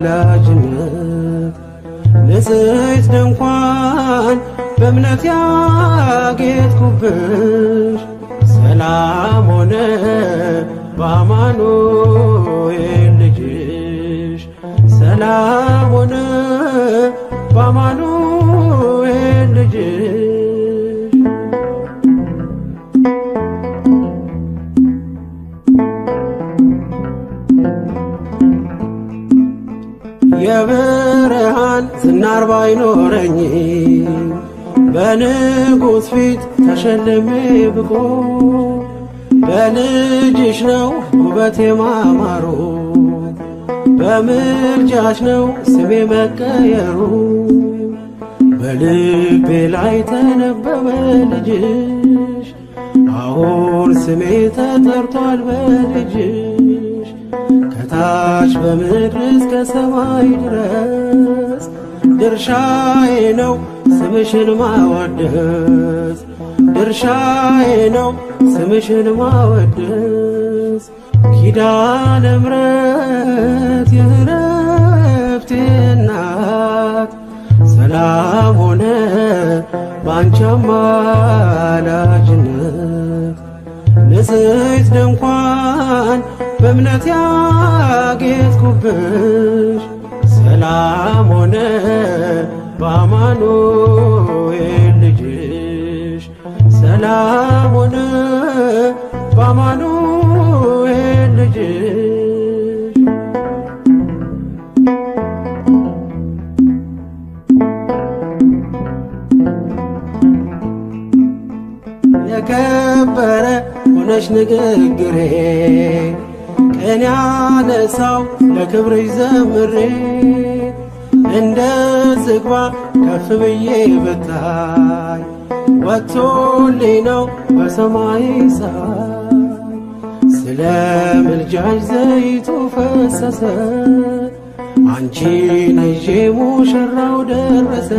ላጅነት ንጽሕት ድንኳን በእምነት ያጌጥኩብሽ ሰላም ሆነ በአማኑኤል ልጅሽ ሰላም ሆነ በአማኑኤል ልጅሽ የብርሃን ዝናር ባይኖረኝ በንጉሥ ፊት ተሸልሜ ብቆ በልጅሽ ነው ውበቴ ማማሩ በምልጃሽ ነው ስሜ መቀየሩ በልቤ ላይ ተነበበ ልጅሽ አሁን ስሜ ተጠርቷል በልጅሽ ከታች በምድር እስከ ሰማይ ድረስ ድርሻዬ ነው ስምሽን ማወደስ ድርሻዬ ነው ስምሽን ማወደስ ኪዳነ ምሕረት የዕረፍቴ እናት ሰላም ሆነ ባንቺ አማላጅነት ንጽሕት ድንኳን በእምነት ያጌጥኩብሽ ሰላም ሆነ በአማኑኤል ልጅሽ ሰላም ሆነ በአማኑኤል ልጅሽ የከበረ ሆነሽ ንግግሬ ቀን ያነሳው ለክብርሽ ዘምሬ እንደ ዝግባ ከፍ ብዬ ብታይ ወጥቶልኝ ነው በሰማይ ፀሐይ ስለ ምልጃሽ ዘይቱ ፈሰሰ አንቺን ይዤ ሙሽራው ደረሰ